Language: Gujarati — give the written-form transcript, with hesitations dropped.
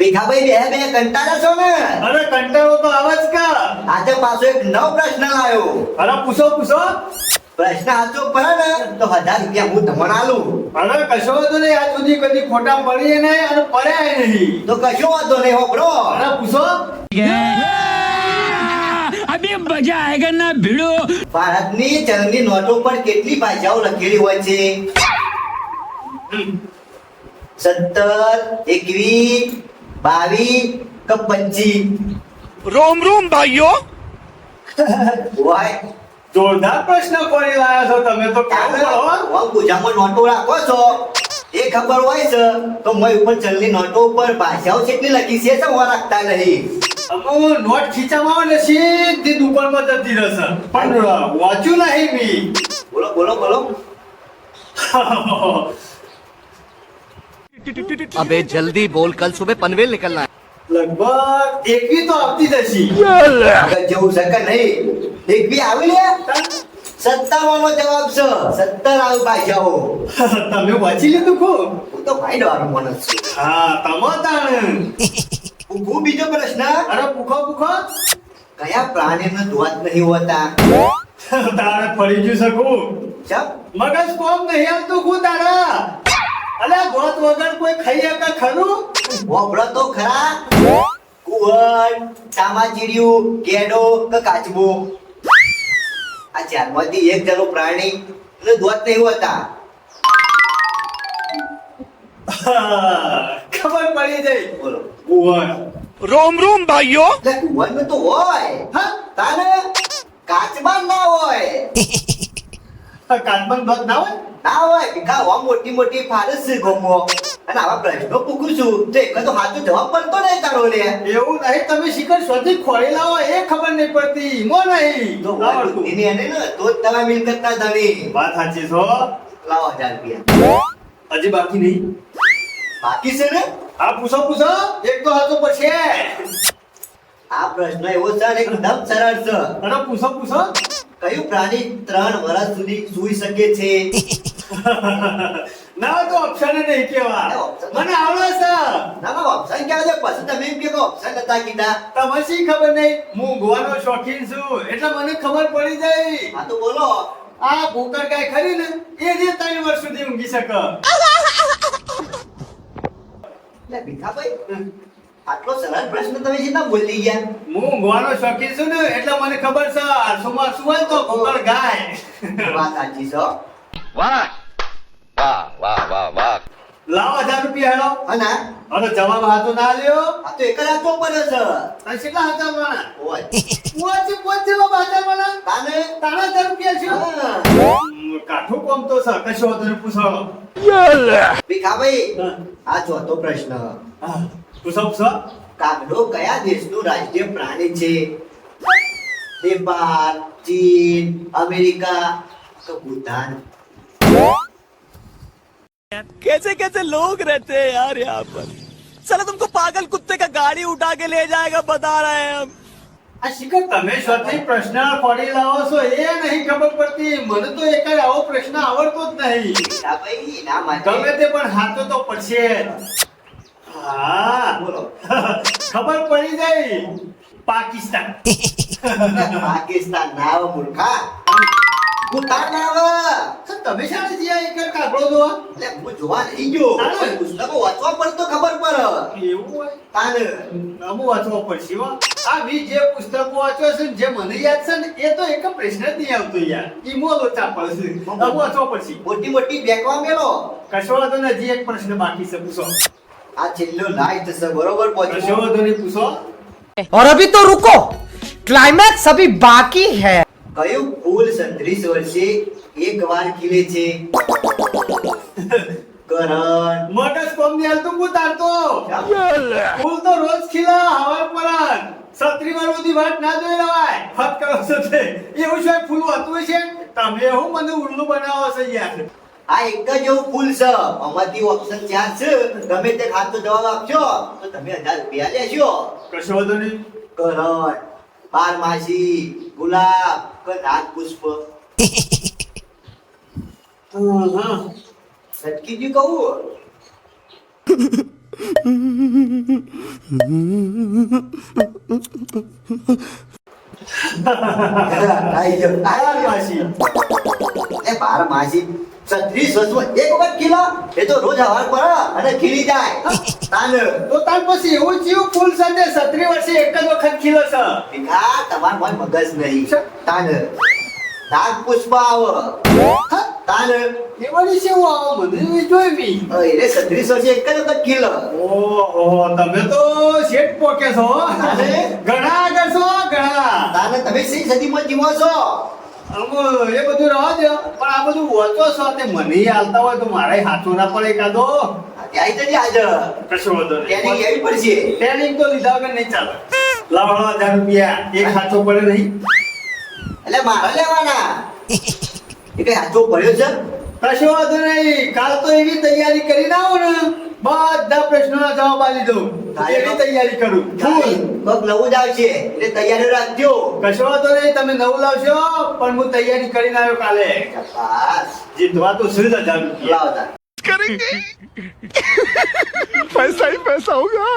ભીખાભાઈ બે કંટાળા છો ને? અરે કંટાળો તો આવે જ કા. આજે પાછો એક નવો પ્રશ્ન લાવ્યો. અરે પૂછો પૂછો. પ્રશ્ન સાચો પડે ને તો 1000 રૂપિયા હું તમને આલું. અરે કશો વાંધો નહીં, આજ સુધી કદી ખોટા પડીએ નહીં અને પડ્યા નહીં. તો કશો વાંધો નહીં હો બ્રો. અરે પૂછો. अभी मजा आएगा ना भिड़ो. ભારતની ચલણી નોટો પર કેટલી ભાષાઓ લખેલી હોય છે? 17, 21, 22 કે 25? रोम रोम भाइयों. હોય જોરદાર પ્રશ્ન કરી લાયા છો તમે તો. કેવું પડો? ગુજામાં નોટો રાખો છો એ ખબર હોય છે તો મય ઉપર ચલણી નોટો ઉપર ભાષાઓ કેટલી લખી છે તો રાખતા નહીં. અમો નોટ ખીચામાં આવે ને સીધી દુકાનમાં જતી રહેશે. પણ વાંચ્યું નહીં મી. બોલો બોલો બોલો. अबे जल्दी बोल, कल सुबह पनवेल निकलना है. લગભગ 21 તો આવતી જશી. આગળ જેવું છે કે નહીં? એક બી આવી લે. 57 નો જવાબ છે. 17 આવી ભાષાઓ. તમે વાંચી લીધું ખૂબ. હું તો ભાઈ ડરવાનો માણસ છું. હા તમો તાણ. પૂછું બીજો પ્રશ્ન. અરે પૂખો પૂખો. કયા પ્રાણીને દાંત નહીં હોતા? તારે ફરી ગયું શકું. ચપ. મગજ કોમ નહીં આવતું હું તારા. અલે ગોત વગર કોઈ ખાઈ શકે ખરું? વોભળો તો ખરા. કુવર, ચામાચીડિયું, કેડો કે કાચબો? આ ચારમાંથી એક જણું પ્રાણી ને દાંત નહીં હોતા. ખબર પડી જઈ. બોલો. કુંવર. रोम रोम भाइयों. એટલે કુવરનું તો હોય. હા તાને કાચબા ના હોય. કાચબાનું દોત ના હોય. ના હોય. ભીખા હવા મોટી મોટી ફારસ છે ગોમો. અને આવા પ્રશ્નો પૂછું છું તો એક તો સાચો જવાબ પડતો નહીં તારો લે. એવું નહીં, તમે શિખર સ્વથી ખોળી લાવો એ ખબર નહીં પડતી. મો નહીં તો આવડતું. એની એને ને તો જ તમે મિલકતના ધણી. વાત સાચી છો. લાવો 1000 રૂપિયા. હજી બાકી નહીં. બાકી છે ને? આ પૂછો પૂછો. એક તો હતો પછી. આ પ્રશ્ન એવો છે ને એકદમ સરળ છે. અરે પૂછો પૂછો. કયું પ્રાણી 3 વર્ષ સુધી સૂઈ શકે છે? ના તો ઓપ્શન નહીં કેવા. મને આવડે છે. ના ના ઓપ્શન ક્યાં છે? પછી તમે એમ કે ઓપ્શન નતા કીધા. તમને શી ખબર નહીં, હું ગોવાનો શોખીન છું એટલે મને ખબર પડી જાય. હા તો બોલો. આ ભૂકર ગાય ખરી ને એ જે 3 વર્ષ સુધી ઊંઘી શકે. લે ભીખાભાઈ, આટલો સરળ પ્રશ્ન તમે શેના બોલી ગયા? હું ગોવાનો શોખીન છું ને એટલે મને ખબર છે. આરસુમાં શું હોય તો ભૂકર ગાય. વાત સાચી છે. वाह वाह वाह वाह वाह. લાવો 1000 રૂપિયા હેલો. અને અરે જવાબ હાથો ના લ્યો. આ તો એક જ હાથો પડે છે. આ કેટલા હતા માણા? ઓય. પોચ જવાબ હતા માણા. તાને તારા 1000 રૂપિયા છે. હા. કાઠું કોમ તો છે. કશો વાંધો નહીં, પૂછો. ભીખાભાઈ, હા. આ ચોથો પ્રશ્ન. હા, પૂછો પૂછો. કાગડો કયા દેશનું રાષ્ટ્રીય પ્રાણી છે? નેપાળ, ચીન, અમેરિકા કે ભૂટાન? कैसे कैसे लोग रहते हैं यार यहाँ पर. चलो तुमको पागल कुत्ते का गाड़ी उठा के ले जाएगा बता रहे हैं हम. આ શિખર તમે સ્વથી પ્રશ્ન ખોડી લાવો છો એ નહીં ખબર પડતી. મને તો એક આવો પ્રશ્ન આવડતો જ નહીં. ભીખાભાઈ, ના માટે. ગમે તે પણ હાથો તો પડશે. હા બોલો. ખબર પડી જાય. પાકિસ્તાન. પાકિસ્તાન ના આવે મૂર્ખા. ભૂટાન ના આવે. તમે શાળે જ્યાં એક કાગડો જોવા. એટલે હું જોવા નહીં ગયો. તાને? પુસ્તકો વાંચવા પડતો ખબર પડે. એવું હોય. તાને અમુ વાંચવા પડશે હો. આ વી જે પુસ્તકો વાંચ્યો છે ને જે મને યાદ છે ને એ તો એક પ્રશ્ન જ નહીં આવતો યાર. ઈ મોલો ચાપડ છે. અમુ વાંચવા પડશે. મોટી મોટી બેગમાં મેલો. કશો વાંધો નહીં, હજી એક પ્રશ્ન બાકી છે, પૂછો. આ છેલ્લો લાઈટ છે બરોબર કશો પહોંચ્યો. વાંધો નહીં, પૂછો. और अभी तो रुको, क्लाइमैक्स अभी बाकी है. કયું ફૂલ 36 વર્ષે એક વાર ખીલે છે? કરણ. મગજ કોમ ની હાલતું હું તારતો. ફૂલ તો રોજ ખીલા હવાર પર. 36 વાર બધી વાત ના જોઈ લેવાય. ફટ કરો છો તે. એવું શું ફૂલ હોતું છે? તમે હું મને ઉલ્લુ બનાવો છો યાર. આ એક જ એવું ફૂલ છે. આમાંથી ઓપ્શન 4 છે. ગમે તે ખાતો જવાબ આપશો તો તમે 1000 રૂપિયા લેશો. કશો વાંધો નહીં. કરણ, બારમાસી, ગુલાબ કે નાગપુષ્પ? હા સટકી ગયું કહું. આઈ ગયો, આઈ ગયો. માસી એ બાર માસી 36 વર્ષમાં એક વખત ખીલો એ તો રોજ હવાર પડે અને ખીલી જાય તાન તો તાર પછી એવું થયું ફૂલ સાથે 36 વર્ષે એક જ વખત ખીલો છે. ભીખા તમાર મન મગજ નહીં તાન નાગ પુષ્પ આવ હા? તાન એ વળી છે હું આવો બધું જોઈ બી. એટલે 36 વર્ષે એક જ વખત ખીલો ઓહો તમે તો શેઠ પોકે છો અરે. ઘણા આગળ છો ઘણા. તાન તમે સી સદીમાં જીવો છો એ બધું રહો દો પણ આ બધું વાંચો છો તે મને હાલતા હોય તો મારે હાથો ના પડે એકાદો. ત્યાં જજે આજે કશો વાંધો નહીં. ટ્રેનિંગ લેવી પડશે ટ્રેનિંગ તો લીધા વગર નહીં ચાલે. લાવો 1000 રૂપિયા એક હાથો પડે નહીં. એટલે મારા લેવાના એ કઈ હાથો પડ્યો છે કશો વાંધો નહીં. કાલ તો એવી તૈયારી કરીને આવો ને બધા પ્રશ્નોના જવાબ આપી દઉં. એવી તૈયારી કરું ફૂલ. કોક નવું જ આવશે એટલે તૈયારી રાખજો કશો વાંધો નહીં. તમે નવું લાવશો પણ હું તૈયારી કરીને આવ્યો કાલે. બસ જીતવા તો છે જ 1000 રૂપિયા. લાવો તાન. पैसा ही पैसा होगा